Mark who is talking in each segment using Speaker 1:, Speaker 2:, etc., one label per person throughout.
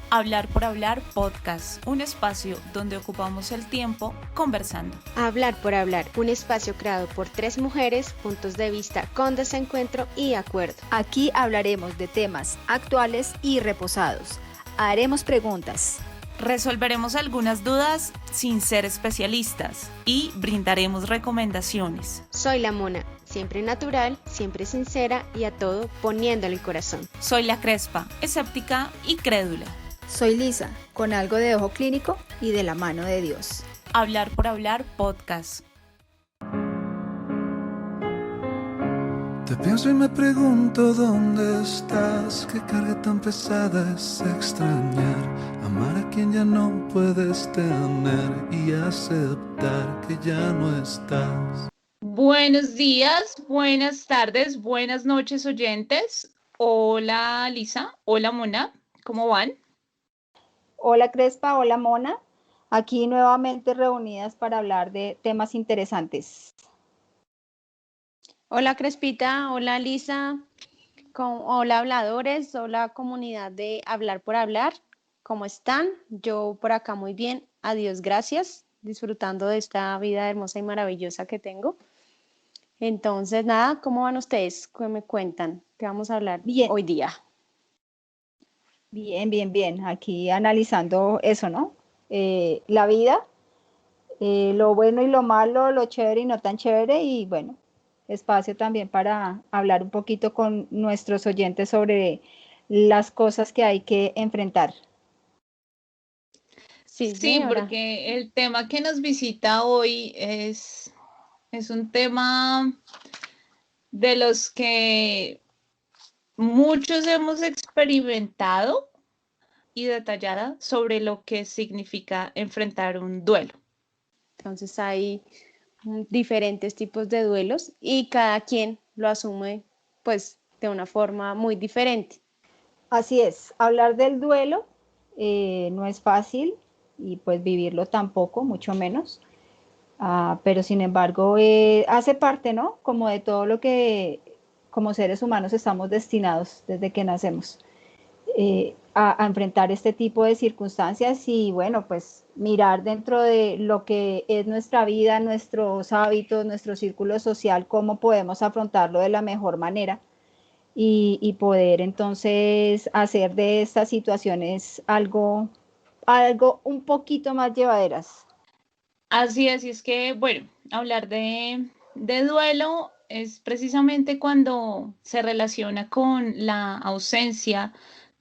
Speaker 1: Hablar por Hablar Podcast, un espacio donde ocupamos el tiempo conversando.
Speaker 2: Hablar por Hablar, un espacio creado por 3 mujeres, puntos de vista con desencuentro y acuerdo.
Speaker 3: Aquí hablaremos de temas actuales y reposados. Haremos preguntas.
Speaker 1: Resolveremos algunas dudas sin ser especialistas y brindaremos recomendaciones.
Speaker 2: Soy la Mona, siempre natural, siempre sincera y a todo poniéndole el corazón.
Speaker 1: Soy la Crespa, escéptica y crédula.
Speaker 3: Soy Lisa, con algo de ojo clínico y de la mano de Dios.
Speaker 1: Hablar por Hablar Podcast.
Speaker 4: Te pienso y me pregunto dónde estás, qué carga tan pesada es extrañar, amar a quien ya no puedes tener y aceptar que ya no estás.
Speaker 1: Buenos días, buenas tardes, buenas noches oyentes. Hola Lisa, hola Mona, ¿cómo van?
Speaker 3: Hola Crespa, hola Mona. Aquí nuevamente reunidas para hablar de temas interesantes.
Speaker 2: Hola Crespita, hola Lisa, hola habladores, hola comunidad de Hablar por Hablar. ¿Cómo están? Yo por acá muy bien, adiós, gracias, disfrutando de esta vida hermosa y maravillosa que tengo. Entonces, nada, ¿cómo van ustedes? ¿Qué me cuentan? ¿Qué vamos a hablar hoy día?
Speaker 3: Bien. Aquí analizando eso, ¿no? La vida, lo bueno y lo malo, lo chévere y no tan chévere y bueno, espacio también para hablar un poquito con nuestros oyentes sobre las cosas que hay que enfrentar.
Speaker 1: Sí, porque el tema que nos visita hoy es un tema de los que muchos hemos experimentado y detallada sobre lo que significa enfrentar un duelo.
Speaker 2: Entonces hay diferentes tipos de duelos y cada quien lo asume pues de una forma muy diferente.
Speaker 3: Así es, hablar del duelo no es fácil y pues vivirlo tampoco, mucho menos. Pero sin embargo hace parte, ¿no? Como de todo lo que como seres humanos estamos destinados desde que nacemos a enfrentar este tipo de circunstancias y bueno, pues mirar dentro de lo que es nuestra vida, nuestros hábitos, nuestro círculo social, cómo podemos afrontarlo de la mejor manera y poder entonces hacer de estas situaciones algo un poquito más llevaderas.
Speaker 1: Así es, y es que, bueno, hablar de duelo es precisamente cuando se relaciona con la ausencia,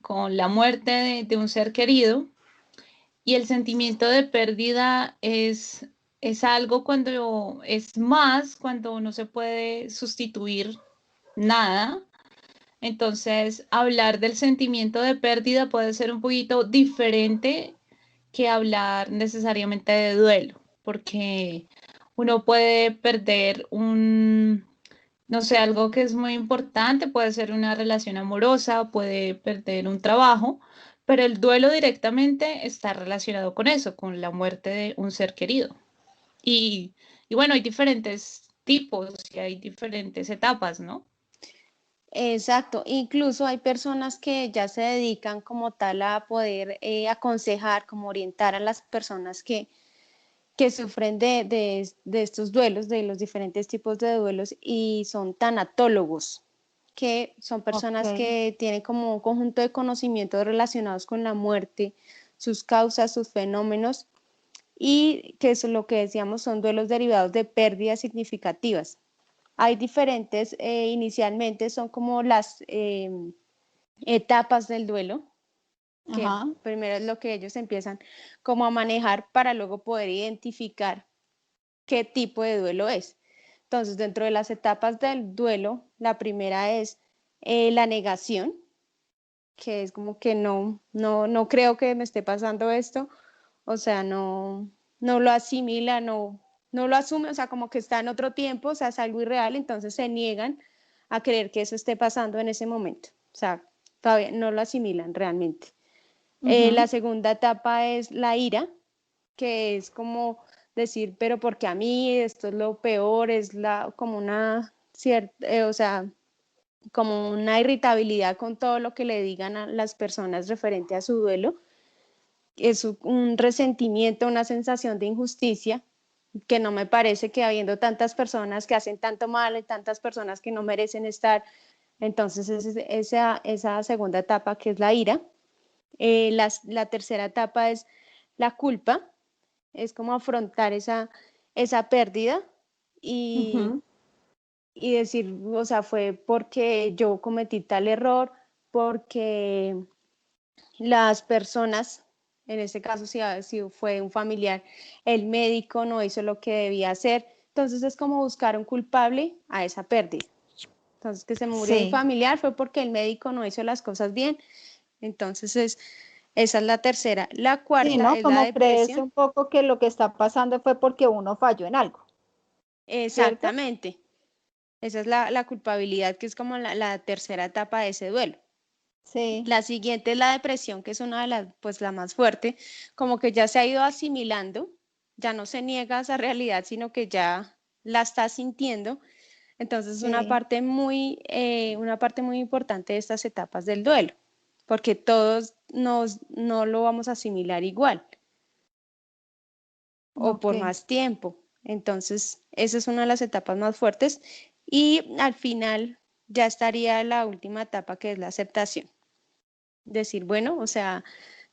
Speaker 1: con la muerte de un ser querido, y el sentimiento de pérdida es algo cuando es más, cuando no se puede sustituir nada. Entonces, hablar del sentimiento de pérdida puede ser un poquito diferente que hablar necesariamente de duelo, porque uno puede perder no sé, algo que es muy importante, puede ser una relación amorosa, puede perder un trabajo, pero el duelo directamente está relacionado con eso, con la muerte de un ser querido. Y, y bueno, hay diferentes tipos y hay diferentes etapas, ¿no?
Speaker 2: Exacto, incluso hay personas que ya se dedican como tal a poder aconsejar, como orientar a las personas que sufren de estos duelos, de los diferentes tipos de duelos y son tanatólogos, que son personas
Speaker 3: Ok.
Speaker 2: que tienen como un conjunto de conocimientos relacionados con la muerte, sus causas, sus fenómenos y que es lo que decíamos son duelos derivados de pérdidas significativas. Hay diferentes, inicialmente son como las etapas del duelo, que
Speaker 3: Ajá.
Speaker 2: primero es lo que ellos empiezan como a manejar para luego poder identificar qué tipo de duelo es. Entonces, dentro de las etapas del duelo, la primera es la negación, que es como que no creo que me esté pasando esto, o sea, no lo asimila, no lo asume, o sea, como que está en otro tiempo, o sea, es algo irreal, entonces se niegan a creer que eso esté pasando en ese momento, o sea, todavía no lo asimilan realmente. La
Speaker 3: Uh-huh.
Speaker 2: segunda etapa es la ira, que es como decir, pero porque a mí esto es lo peor, es como una cierta, o sea, como una irritabilidad con todo lo que le digan a las personas referente a su duelo. es un resentimiento, una sensación de injusticia, que no me parece que habiendo tantas personas que hacen tanto mal y tantas personas que no merecen estar, entonces esa segunda etapa que es la ira. La tercera etapa es la culpa, es como afrontar esa pérdida y,
Speaker 3: Ujú.
Speaker 2: y decir, o sea, fue porque yo cometí tal error, porque las personas, en este caso si fue un familiar, el médico no hizo lo que debía hacer. Entonces es como buscar un culpable a esa pérdida. Entonces que se murió mi
Speaker 3: Sí,
Speaker 2: familiar fue porque el médico no hizo las cosas bien. Entonces esa es la tercera. La
Speaker 3: sí,
Speaker 2: cuarta
Speaker 3: ¿no?
Speaker 2: es la
Speaker 3: Como creerse
Speaker 2: depresión.
Speaker 3: un poco que lo que está pasando fue porque uno falló en algo, ¿cierto?
Speaker 2: Exactamente. Esa es la culpabilidad, que es como la tercera etapa de ese duelo.
Speaker 3: Sí,
Speaker 2: La siguiente es la depresión, que es una de las, pues la más fuerte, como que ya se ha ido asimilando, ya no se niega esa realidad, sino que ya la está sintiendo. Entonces es
Speaker 3: sí,
Speaker 2: una parte muy importante de estas etapas del duelo, porque todos no lo vamos a asimilar igual o
Speaker 3: ok.
Speaker 2: por más tiempo. Entonces, esa es una de las etapas más fuertes. Y al final ya estaría la última etapa, que es la aceptación. Decir, bueno, o sea,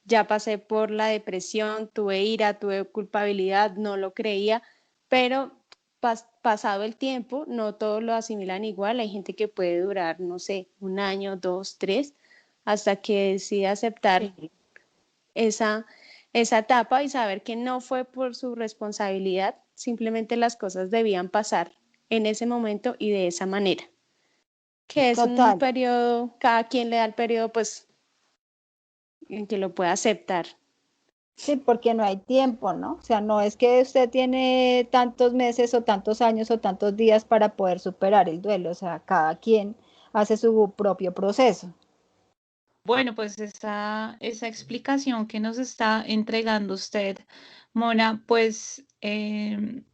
Speaker 2: ya pasé por la depresión, tuve ira, tuve culpabilidad, no lo creía, pero pasado el tiempo, no todos lo asimilan igual. Hay gente que puede durar, no sé, un año, dos, tres, hasta que decide aceptar
Speaker 3: Sí.
Speaker 2: esa, esa etapa y saber que no fue por su responsabilidad, simplemente las cosas debían pasar en ese momento y de esa manera. Que es un
Speaker 3: Total.
Speaker 2: periodo, cada quien le da el periodo pues en que lo pueda aceptar.
Speaker 3: Sí, porque no hay tiempo, ¿no? O sea, no es que usted tiene tantos meses o tantos años o tantos días para poder superar el duelo, o sea, cada quien hace su propio proceso.
Speaker 1: Bueno, pues esa explicación que nos está entregando usted, Mona, pues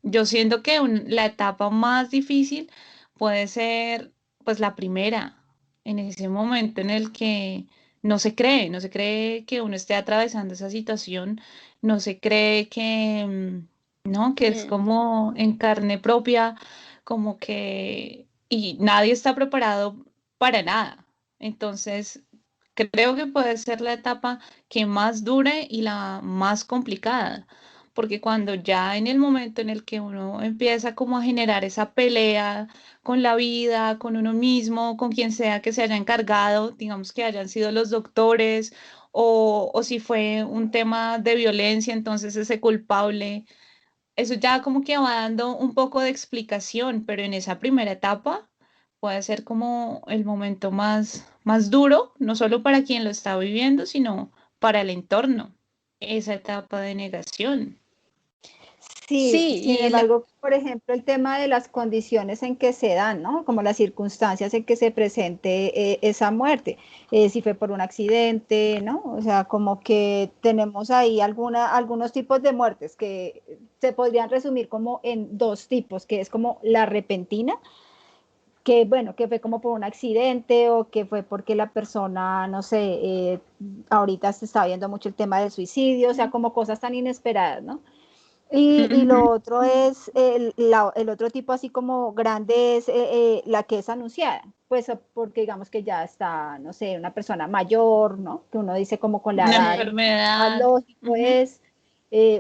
Speaker 1: yo siento que la etapa más difícil puede ser pues la primera, en ese momento en el que no se cree que uno esté atravesando esa situación, no se cree que, no, que es
Speaker 2: Mm.
Speaker 1: como en carne propia, como que, y nadie está preparado para nada. Entonces, creo que puede ser la etapa que más dure y la más complicada, porque cuando ya en el momento en el que uno empieza como a generar esa pelea con la vida, con uno mismo, con quien sea que se haya encargado, digamos que hayan sido los doctores o si fue un tema de violencia, entonces ese culpable, eso ya como que va dando un poco de explicación, pero en esa primera etapa puede ser como el momento más duro, no solo para quien lo está viviendo, sino para el entorno, esa etapa de negación.
Speaker 3: Sí,
Speaker 2: Sí,
Speaker 3: sin embargo, por ejemplo, el tema de las condiciones en que se dan, ¿no? Como las circunstancias en que se presente esa muerte, si fue por un accidente, ¿no? O sea, como que tenemos ahí algunos tipos de muertes que se podrían resumir como en dos tipos, que es como la repentina, que bueno, que fue como por un accidente o que fue porque la persona, no sé, ahorita se está viendo mucho el tema del suicidio, o sea, como cosas tan inesperadas, ¿no? Y lo
Speaker 1: Ujú.
Speaker 3: otro es, el otro tipo así como grande es la que es anunciada, pues porque digamos que ya está, no sé, una persona mayor, ¿no? Que uno dice como con la
Speaker 1: Una
Speaker 3: edad, más
Speaker 1: enfermedad.
Speaker 3: lógico
Speaker 1: Ujú.
Speaker 3: es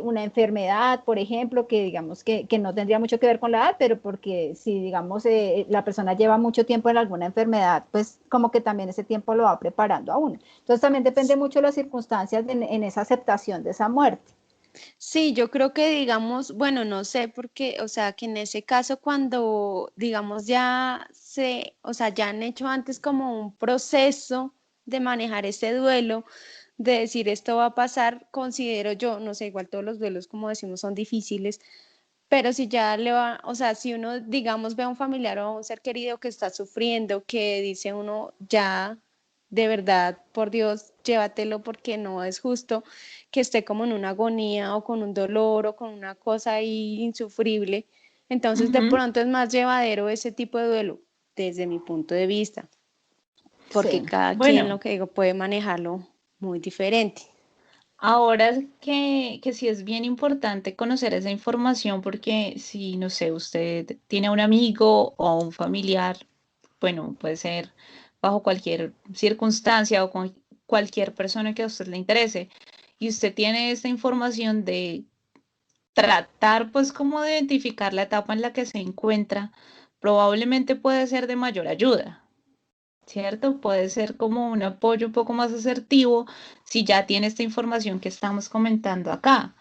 Speaker 3: una enfermedad, por ejemplo, que digamos que no tendría mucho que ver con la edad, pero porque si digamos la persona lleva mucho tiempo en alguna enfermedad, pues como que también ese tiempo lo va preparando a uno. Entonces también depende mucho de las circunstancias en esa aceptación de esa muerte.
Speaker 2: sí, yo creo que digamos, bueno, no sé, porque, o sea, que en ese caso cuando, digamos, o sea, ya han hecho antes como un proceso de manejar ese duelo, de decir esto va a pasar, considero yo, no sé, igual todos los duelos, como decimos, son difíciles, pero si ya le va, o sea, si uno, digamos, ve a un familiar o a un ser querido que está sufriendo, que dice uno, ya, de verdad, por Dios, llévatelo porque no es justo que esté como en una agonía o con un dolor o con una cosa ahí insufrible. Entonces, de
Speaker 1: Ujú.
Speaker 2: pronto es más llevadero ese tipo de duelo, desde mi punto de vista, porque
Speaker 3: Sí.
Speaker 2: cada quien,
Speaker 1: Bueno,
Speaker 2: lo que digo, puede manejarlo muy diferente.
Speaker 1: Ahora que sí es bien importante conocer esa información porque si, no sé, usted tiene un amigo o un familiar, bueno, puede ser bajo cualquier circunstancia o con cualquier persona que a usted le interese, y usted tiene esta información de tratar pues como de identificar la etapa en la que se encuentra, probablemente puede ser de mayor ayuda. ¿Cierto? Puede ser como un apoyo un poco más asertivo si ya tiene esta información que estamos comentando acá.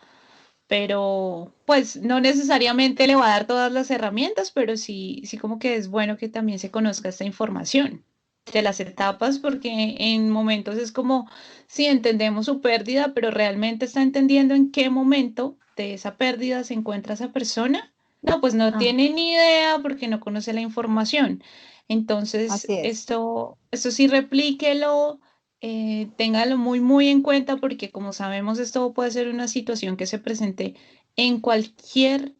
Speaker 1: Pero pues no necesariamente le va a dar todas las herramientas, pero sí, sí como que es bueno que también se conozca esta información de las etapas, porque en momentos es como si entendemos su pérdida, pero realmente está entendiendo en qué momento de esa pérdida se encuentra esa persona. No, pues no
Speaker 3: Ah,
Speaker 1: tiene ni idea porque no conoce la información. Entonces,
Speaker 3: así es.
Speaker 1: esto sí replíquelo, téngalo muy, muy en cuenta porque como sabemos, esto puede ser una situación que se presente en cualquier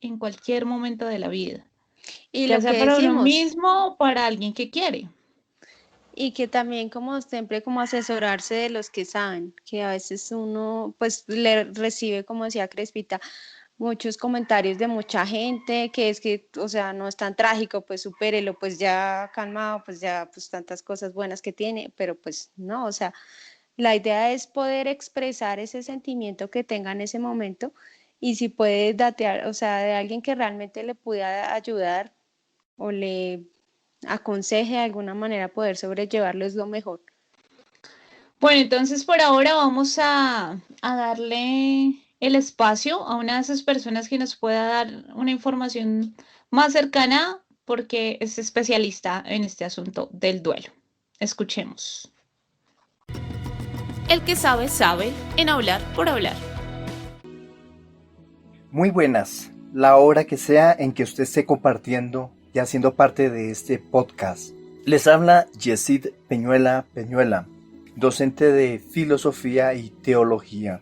Speaker 1: momento de la vida,
Speaker 2: Y
Speaker 1: ya
Speaker 2: lo
Speaker 1: sea
Speaker 2: que
Speaker 1: para uno
Speaker 2: decimos,
Speaker 1: mismo o para alguien que quiere.
Speaker 2: y que también como siempre como asesorarse de los que saben, que a veces uno pues le recibe, como decía Crespita, muchos comentarios de mucha gente que es que, o sea, no es tan trágico, pues supérelo, pues ya calmado, pues ya pues tantas cosas buenas que tiene, pero pues no, o sea, la idea es poder expresar ese sentimiento que tenga en ese momento y si puede datear, o sea, de alguien que realmente le pueda ayudar o le aconseje de alguna manera poder sobrellevarlo es lo mejor.
Speaker 1: Bueno, entonces por ahora vamos a darle el espacio a una de esas personas que nos pueda dar una información más cercana porque es especialista en este asunto del duelo. Escuchemos.
Speaker 5: El que sabe, sabe en hablar por hablar.
Speaker 6: Muy buenas, la hora que sea en que usted esté compartiendo y haciendo parte de este podcast. Les habla Yesid Peñuela, docente de filosofía y teología.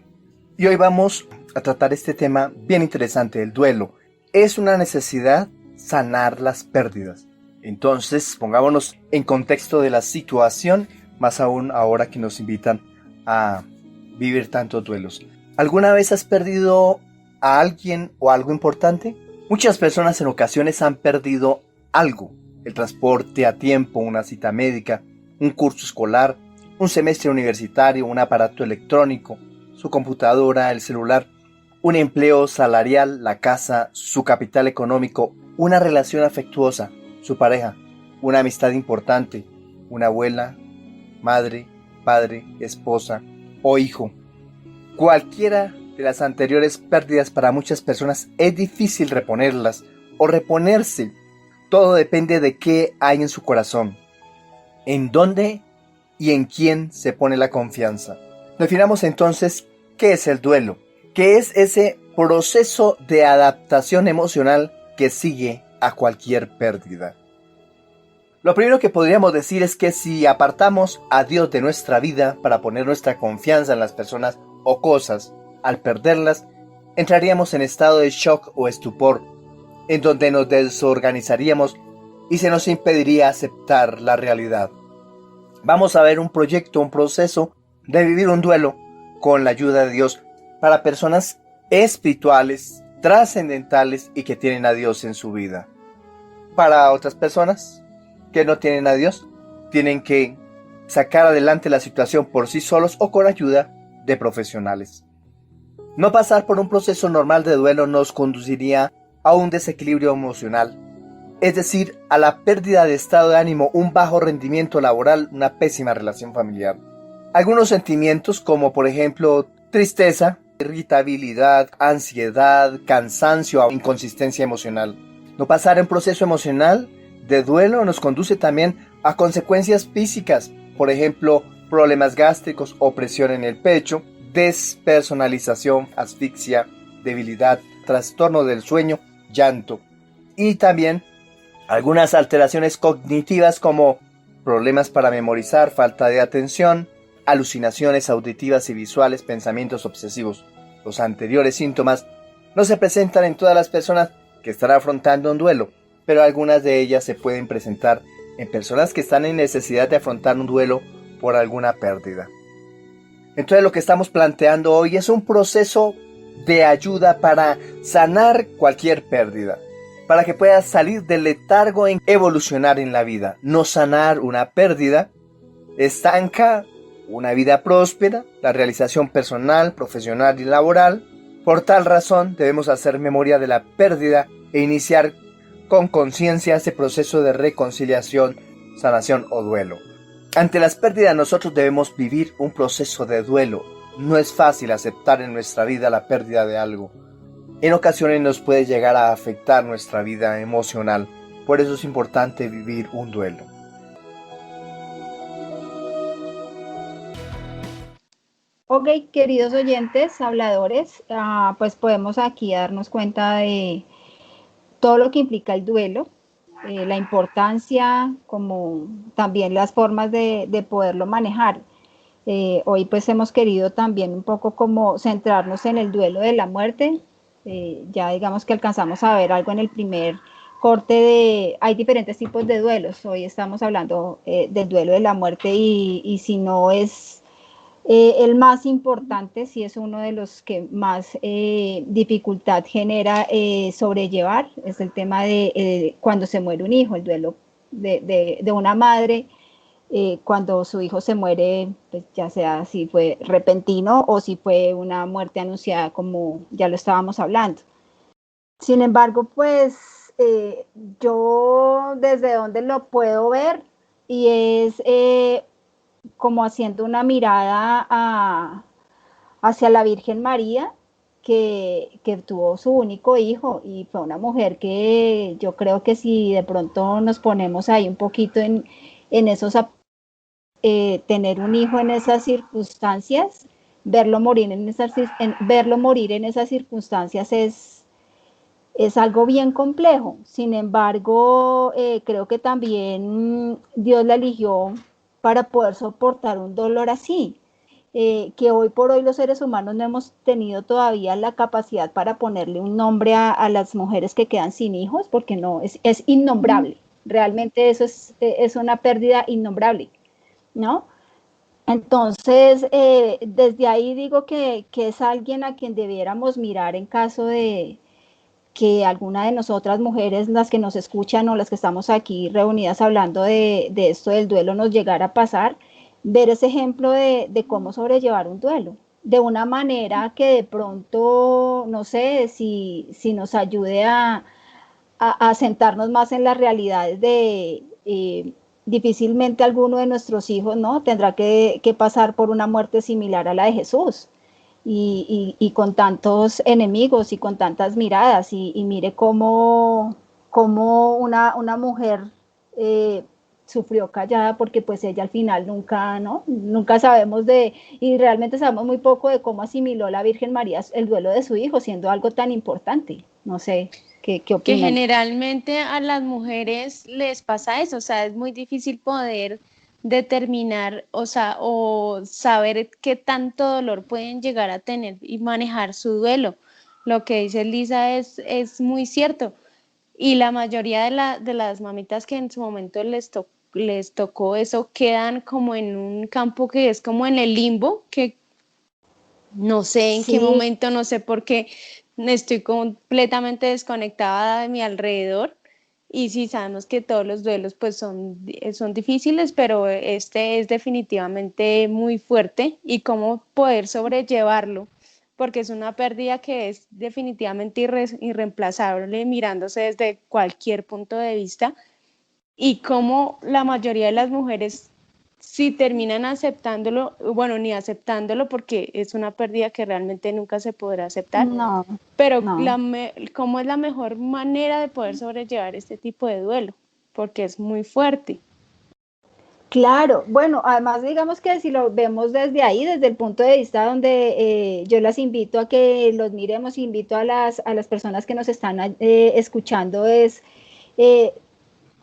Speaker 6: Y hoy vamos a tratar este tema bien interesante, el duelo. Es una necesidad sanar las pérdidas. Entonces, pongámonos en contexto de la situación, más aún ahora que nos invitan a vivir tantos duelos. ¿Alguna vez has perdido a alguien o algo importante? Muchas personas en ocasiones han perdido algo: el transporte a tiempo, una cita médica, un curso escolar, un semestre universitario, un aparato electrónico, su computadora, el celular, un empleo salarial, la casa, su capital económico, una relación afectuosa, su pareja, una amistad importante, una abuela, madre, padre, esposa o hijo. Cualquiera de las anteriores pérdidas para muchas personas es difícil reponerlas o reponerse. Todo depende de qué hay en su corazón, en dónde y en quién se pone la confianza. Definamos entonces qué es el duelo, qué es ese proceso de adaptación emocional que sigue a cualquier pérdida. Lo primero que podríamos decir es que si apartamos a Dios de nuestra vida para poner nuestra confianza en las personas o cosas, al perderlas, entraríamos en estado de shock o estupor, en donde nos desorganizaríamos y se nos impediría aceptar la realidad. Vamos a ver un proyecto, un proceso de vivir un duelo con la ayuda de Dios para personas espirituales, trascendentales y que tienen a Dios en su vida. Para otras personas que no tienen a Dios, tienen que sacar adelante la situación por sí solos o con ayuda de profesionales. No pasar por un proceso normal de duelo nos conduciría a un desequilibrio emocional, es decir, a la pérdida de estado de ánimo, un bajo rendimiento laboral, una pésima relación familiar. Algunos sentimientos como por ejemplo tristeza, irritabilidad, ansiedad, cansancio o inconsistencia emocional. No pasar en proceso emocional de duelo nos conduce también a consecuencias físicas, por ejemplo, problemas gástricos, opresión en el pecho, despersonalización, asfixia, debilidad, trastorno del sueño, llanto y también algunas alteraciones cognitivas como problemas para memorizar, falta de atención, alucinaciones auditivas y visuales, pensamientos obsesivos. Los anteriores síntomas no se presentan en todas las personas que están afrontando un duelo, pero algunas de ellas se pueden presentar en personas que están en necesidad de afrontar un duelo por alguna pérdida. Entonces lo que estamos planteando hoy es un proceso de ayuda para sanar cualquier pérdida, para que puedas salir del letargo en evolucionar en la vida. No sanar una pérdida estanca una vida próspera, la realización personal, profesional y laboral. Por tal razón debemos hacer memoria de la pérdida e iniciar con conciencia ese proceso de reconciliación, sanación o duelo. Ante las pérdidas nosotros debemos vivir un proceso de duelo. No es fácil aceptar en nuestra vida la pérdida de algo. En ocasiones nos puede llegar a afectar nuestra vida emocional. Por eso es importante vivir un duelo.
Speaker 3: Ok, queridos oyentes, habladores, pues podemos aquí darnos cuenta de todo lo que implica el duelo, la importancia, como también las formas de poderlo manejar. Hoy pues hemos querido también un poco como centrarnos en el duelo de la muerte. Ya digamos que alcanzamos a ver algo en el primer corte hay diferentes tipos de duelos. Hoy estamos hablando del duelo de la muerte y si no es el más importante, si es uno de los que más dificultad genera sobrellevar, es el tema de cuando se muere un hijo, el duelo de una madre. Cuando su hijo se muere, pues ya sea si fue repentino o si fue una muerte anunciada, como ya lo estábamos hablando. Sin embargo, pues yo desde donde lo puedo ver y es como haciendo una mirada hacia la Virgen María, que tuvo su único hijo y fue una mujer que yo creo que si de pronto nos ponemos ahí un poquito en esos tener un hijo en esas circunstancias, verlo morir en esas circunstancias es algo bien complejo. Sin embargo, creo que también Dios la eligió para poder soportar un dolor así, que hoy por hoy los seres humanos no hemos tenido todavía la capacidad para ponerle un nombre a las mujeres que quedan sin hijos, porque no, es innombrable. Realmente eso es una pérdida innombrable, ¿no? Entonces, desde ahí digo que es alguien a quien debiéramos mirar en caso de que alguna de nosotras mujeres, las que nos escuchan o las que estamos aquí reunidas hablando de esto del duelo, nos llegara a pasar, ver ese ejemplo de cómo sobrellevar un duelo, de una manera que de pronto, no sé, si nos ayude a sentarnos más en las realidades de difícilmente alguno de nuestros hijos, ¿no? Tendrá que pasar por una muerte similar a la de Jesús. Y con tantos enemigos y con tantas miradas, y mire cómo una mujer sufrió callada, porque pues ella al final nunca, ¿no? Nunca sabemos y realmente sabemos muy poco de cómo asimiló la Virgen María el duelo de su hijo, siendo algo tan importante. No sé, ¿qué opinan?
Speaker 2: Que generalmente a las mujeres les pasa eso, o sea, es muy difícil poder determinar, o sea, o saber qué tanto dolor pueden llegar a tener y manejar su duelo. Lo que dice Lisa es muy cierto. Y la mayoría de las mamitas que en su momento les tocó eso quedan como en un campo que es como en el limbo, que no sé en qué momento, no sé por qué, estoy completamente desconectada de mi alrededor. Y sí, sabemos que todos los duelos pues son difíciles, pero este es definitivamente muy fuerte y cómo poder sobrellevarlo, porque es una pérdida que es definitivamente irreemplazable mirándose desde cualquier punto de vista, y cómo la mayoría de las mujeres si terminan aceptándolo, bueno, ni aceptándolo porque es una pérdida que realmente nunca se podrá aceptar,
Speaker 3: No,
Speaker 2: pero
Speaker 3: no.
Speaker 2: ¿cómo es la mejor manera de poder sobrellevar este tipo de duelo? Porque es muy fuerte.
Speaker 3: Claro, bueno, además digamos que si lo vemos desde ahí, desde el punto de vista donde yo las invito a que los miremos, invito a las personas que nos están escuchando, es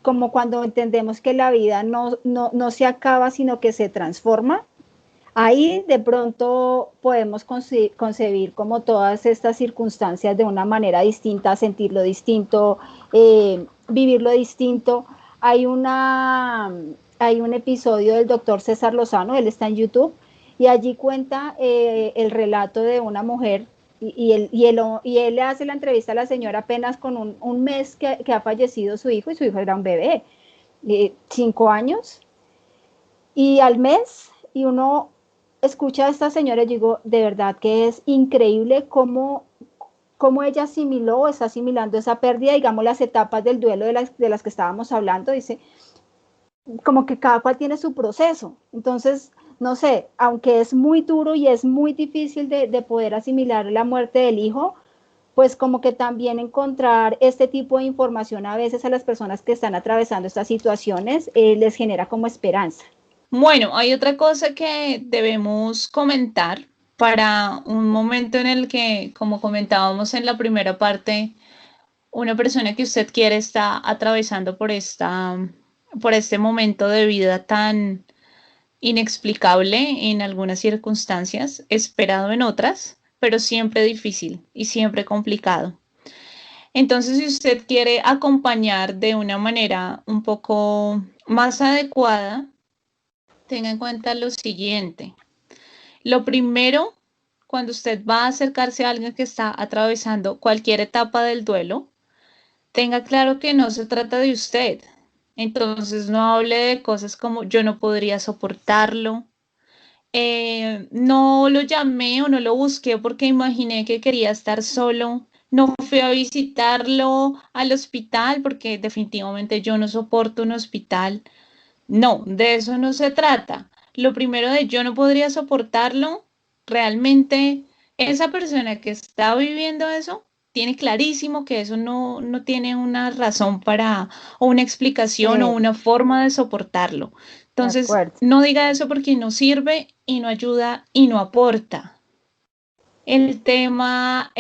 Speaker 3: como cuando entendemos que la vida no se acaba, sino que se transforma. Ahí de pronto podemos concebir como todas estas circunstancias de una manera distinta, sentirlo distinto, vivirlo distinto. Hay un episodio del doctor César Lozano, él está en YouTube, y allí cuenta el relato de una mujer y él le hace la entrevista a la señora apenas con un mes que ha fallecido su hijo, y su hijo era un bebé, 5 años, y al mes, y uno escucha a esta señora y digo, de verdad que es increíble cómo ella asimiló o está asimilando esa pérdida, digamos, las etapas del duelo de las que estábamos hablando. Dice, como que cada cual tiene su proceso. Entonces, no sé, aunque es muy duro y es muy difícil de poder asimilar la muerte del hijo, pues como que también encontrar este tipo de información a veces a las personas que están atravesando estas situaciones les genera como esperanza.
Speaker 1: Bueno, hay otra cosa que debemos comentar para un momento en el que, como comentábamos en la primera parte, una persona que usted quiere está atravesando por este momento de vida tan inexplicable en algunas circunstancias, esperado en otras, pero siempre difícil y siempre complicado. Entonces, si usted quiere acompañar de una manera un poco más adecuada, tenga en cuenta lo siguiente. Lo primero, cuando usted va a acercarse a alguien que está atravesando cualquier etapa del duelo, tenga claro que no se trata de usted. Entonces, no hable de cosas como yo no podría soportarlo, no lo llamé o no lo busqué porque imaginé que quería estar solo. No fui a visitarlo al hospital porque definitivamente yo no soporto un hospital. No, de eso no se trata. Lo primero de yo no podría soportarlo, realmente esa persona que está viviendo eso tiene clarísimo que eso no tiene una razón para, o una explicación o una forma de soportarlo.
Speaker 3: De
Speaker 1: Entonces,
Speaker 3: acuerdo.
Speaker 1: no diga eso porque no sirve y no ayuda y no aporta. El tema,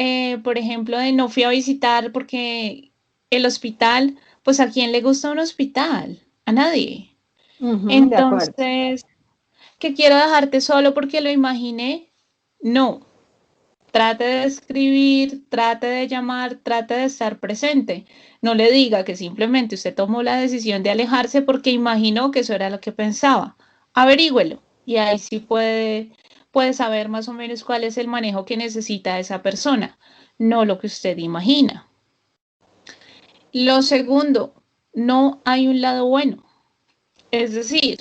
Speaker 1: por ejemplo, de no fui a visitar porque el hospital, pues a quién le gusta un hospital, a nadie.
Speaker 3: De acuerdo.
Speaker 1: Entonces, que quiero dejarte solo porque lo imaginé, no. Trate de escribir, trate de llamar, trate de estar presente. No le diga que simplemente usted tomó la decisión de alejarse porque imaginó que eso era lo que pensaba. Averígüelo y ahí sí puede saber más o menos cuál es el manejo que necesita esa persona, no lo que usted imagina. Lo segundo, no hay un lado bueno. Es decir,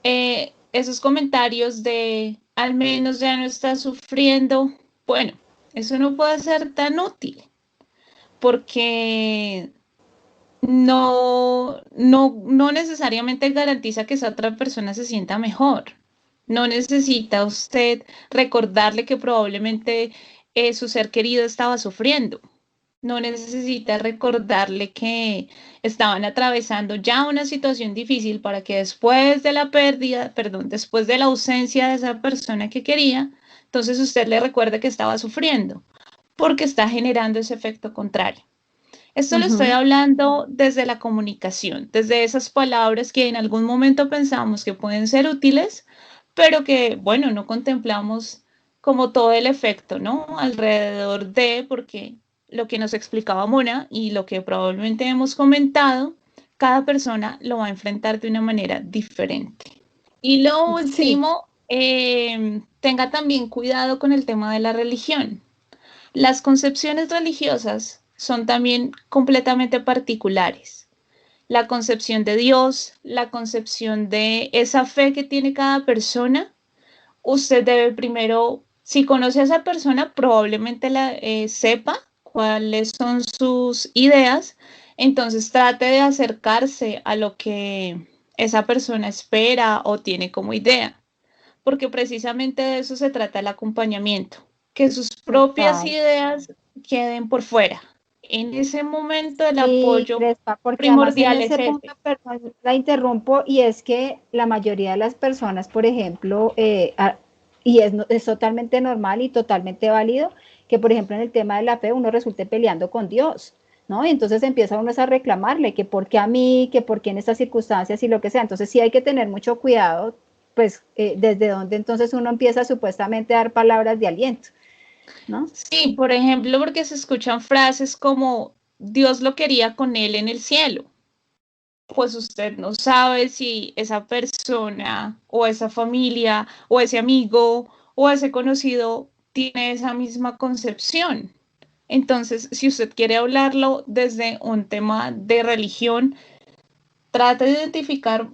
Speaker 1: esos comentarios de al menos ya no está sufriendo, bueno, eso no puede ser tan útil porque no necesariamente garantiza que esa otra persona se sienta mejor. No necesita usted recordarle que probablemente su ser querido estaba sufriendo. No necesita recordarle que estaban atravesando ya una situación difícil para que después de la pérdida, perdón, después de la ausencia de esa persona que quería, entonces usted le recuerde que estaba sufriendo, porque está generando ese efecto contrario. Esto lo estoy hablando desde la comunicación, desde esas palabras que en algún momento pensamos que pueden ser útiles, pero que, bueno, no contemplamos como todo el efecto, ¿no? Alrededor de, porque lo que nos explicaba Mona y lo que probablemente hemos comentado, cada persona lo va a enfrentar de una manera diferente. Y lo
Speaker 3: Sí.
Speaker 1: último, tenga también cuidado con el tema de la religión. Las concepciones religiosas son también completamente particulares. La concepción de Dios, la concepción de esa fe que tiene cada persona, usted debe primero, si conoce a esa persona, probablemente sepa cuáles son sus ideas, entonces trate de acercarse a lo que esa persona espera o tiene como idea, porque precisamente de eso se trata el acompañamiento, que sus propias
Speaker 3: Total.
Speaker 1: ideas queden por fuera. En ese momento el
Speaker 3: Sí,
Speaker 1: apoyo
Speaker 3: Crespa, porque además en
Speaker 1: primordial es
Speaker 3: ese punto,
Speaker 1: ese.
Speaker 3: perdón, la interrumpo, y es que la mayoría de las personas, por ejemplo, y es totalmente normal y totalmente válido que, por ejemplo, en el tema de la fe uno resulte peleando con Dios, ¿no? Y entonces empieza uno a reclamarle que por qué a mí, que por qué en estas circunstancias y lo que sea. Entonces sí hay que tener mucho cuidado, pues desde donde entonces uno empieza supuestamente a dar palabras de aliento, ¿no?
Speaker 1: Sí, por ejemplo, porque se escuchan frases como Dios lo quería con él en el cielo. pues usted no sabe si esa persona o esa familia o ese amigo o ese conocido tiene esa misma concepción. Entonces, si usted quiere hablarlo desde un tema de religión, trate de identificar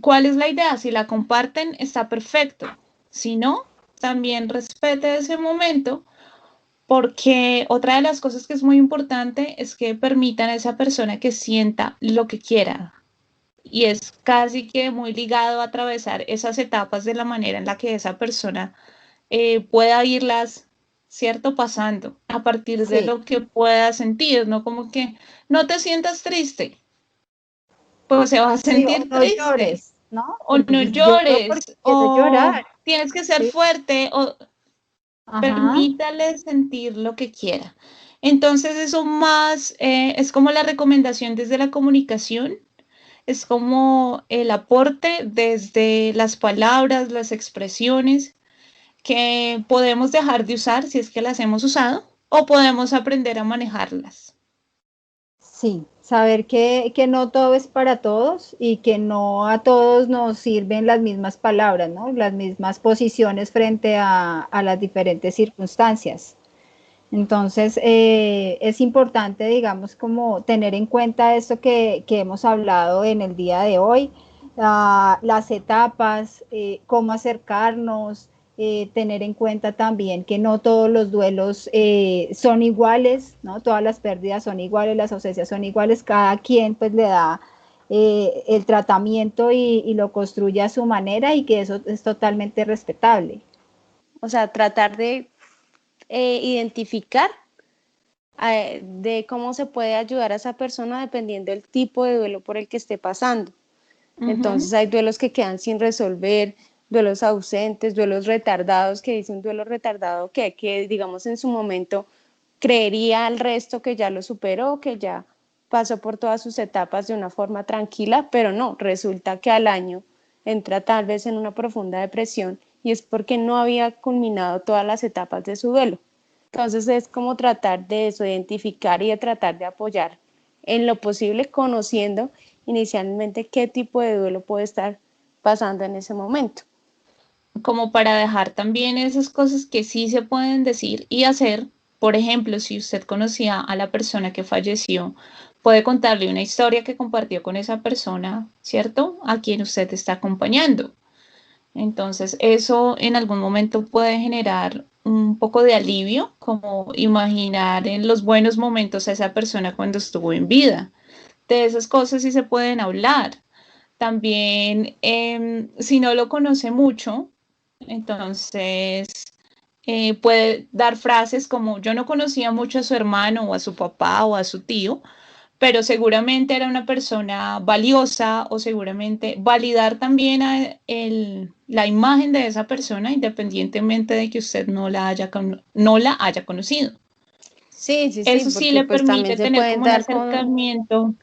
Speaker 1: cuál es la idea. Si la comparten, está perfecto. Si no, también respete ese momento, porque otra de las cosas que es muy importante es que permitan a esa persona que sienta lo que quiera. Y es casi que muy ligado a atravesar esas etapas de la manera en la que esa persona pueda irlas, ¿cierto? Pasando a partir de
Speaker 3: Sí,
Speaker 1: lo que pueda sentir, ¿no? Como que no te sientas triste, pues se va a
Speaker 3: sí, o
Speaker 1: sentir
Speaker 3: no
Speaker 1: triste,
Speaker 3: llores, ¿no?
Speaker 1: o no
Speaker 3: Yo no porque
Speaker 1: llores,
Speaker 3: quiero
Speaker 1: o
Speaker 3: llorar,
Speaker 1: tienes que ser
Speaker 3: ¿sí?
Speaker 1: fuerte, o
Speaker 3: Ajá,
Speaker 1: permítale sentir lo que quiera. Entonces eso más es como la recomendación desde la comunicación, es como el aporte desde las palabras, las expresiones que podemos dejar de usar si es que las hemos usado o podemos aprender a manejarlas.
Speaker 3: sí, saber que no todo es para todos y que no a todos nos sirven las mismas palabras, ¿no? Las mismas posiciones frente a las diferentes circunstancias. Entonces, es importante, digamos, como tener en cuenta esto que hemos hablado en el día de hoy, las etapas, cómo acercarnos, tener en cuenta también que no todos los duelos son iguales, ¿no? Todas las pérdidas son iguales, las ausencias son iguales, cada quien pues le da el tratamiento y lo construye a su manera y que eso es totalmente respetable.
Speaker 2: O sea, tratar de identificar de cómo se puede ayudar a esa persona dependiendo del tipo de duelo por el que esté pasando.
Speaker 1: Ujú.
Speaker 2: Entonces hay duelos que quedan sin resolver, duelos ausentes, duelos retardados, que dice un duelo retardado que digamos en su momento creería al resto que ya lo superó, que ya pasó por todas sus etapas de una forma tranquila, pero no, resulta que al año entra tal vez en una profunda depresión y es porque no había culminado todas las etapas de su duelo. Entonces es como tratar de eso, de identificar y de tratar de apoyar en lo posible, conociendo inicialmente qué tipo de duelo puede estar pasando en ese momento.
Speaker 1: Como para dejar también esas cosas que sí se pueden decir y hacer. Por ejemplo, si usted conocía a la persona que falleció, puede contarle una historia que compartió con esa persona, ¿cierto? A quien usted está acompañando. Entonces, eso en algún momento puede generar un poco de alivio, como imaginar en los buenos momentos a esa persona cuando estuvo en vida. De esas cosas sí se pueden hablar. También, si no lo conoce mucho, entonces puede dar frases como yo no conocía mucho a su hermano o a su papá o a su tío, pero seguramente era una persona valiosa o seguramente validar también la imagen de esa persona independientemente de que usted no la haya conocido.
Speaker 2: Sí, sí, sí,
Speaker 1: Eso sí
Speaker 2: porque
Speaker 1: le
Speaker 2: pues también
Speaker 1: permite
Speaker 2: se
Speaker 1: tener
Speaker 2: pueden
Speaker 1: como un
Speaker 2: dar con
Speaker 1: acercamiento.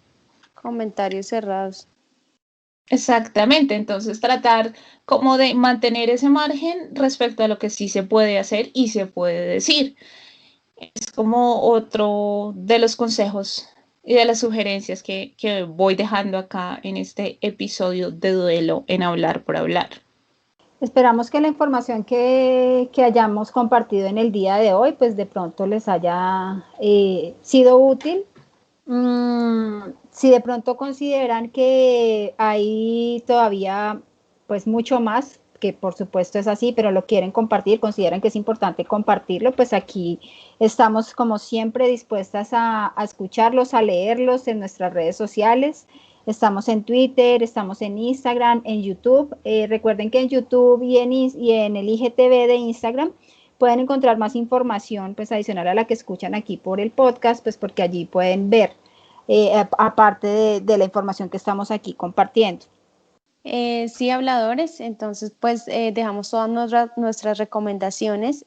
Speaker 2: comentarios cerrados.
Speaker 1: Exactamente, entonces tratar como de mantener ese margen respecto a lo que sí se puede hacer y se puede decir. Es como otro de los consejos y de las sugerencias que voy dejando acá en este episodio de Duelo en Hablar por Hablar.
Speaker 3: Esperamos que la información que hayamos compartido en el día de hoy, pues de pronto les haya sido útil. Si de pronto consideran que hay todavía pues mucho más, que por supuesto es así, pero lo quieren compartir, consideran que es importante compartirlo, pues aquí estamos como siempre dispuestas a escucharlos, a leerlos en nuestras redes sociales. Estamos en Twitter, estamos en Instagram, en YouTube. Recuerden que en YouTube y en el IGTV de Instagram pueden encontrar más información pues adicional a la que escuchan aquí por el podcast, pues porque allí pueden ver aparte de la información que estamos aquí compartiendo.
Speaker 2: Sí, habladores, entonces pues dejamos todas nuestras recomendaciones.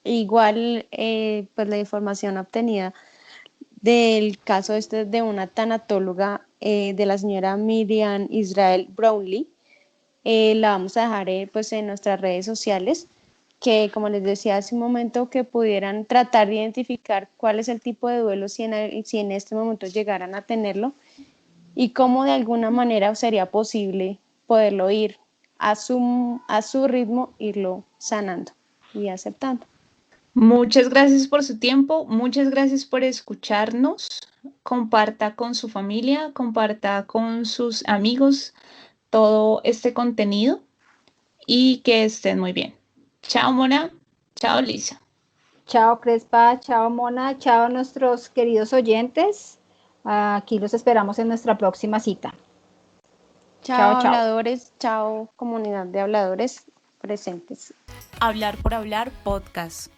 Speaker 2: Igual pues la información obtenida del caso este de una tanatóloga de la señora Miriam Israel Brownlee, la vamos a dejar pues en nuestras redes sociales, que como les decía hace un momento, que pudieran tratar de identificar cuál es el tipo de duelo si en este momento llegaran a tenerlo y cómo de alguna manera sería posible poderlo ir a su ritmo, irlo sanando y aceptando.
Speaker 1: Muchas gracias por su tiempo, muchas gracias por escucharnos. Comparta con su familia, comparta con sus amigos todo este contenido y que estén muy bien. Chao, Mona. Chao, Lisa.
Speaker 3: Chao, Crespa. Chao, Mona. Chao, nuestros queridos oyentes. Aquí los esperamos en nuestra próxima cita.
Speaker 2: Chao,
Speaker 3: Chao.
Speaker 2: habladores. Chao, comunidad de habladores presentes.
Speaker 5: Hablar por hablar podcast.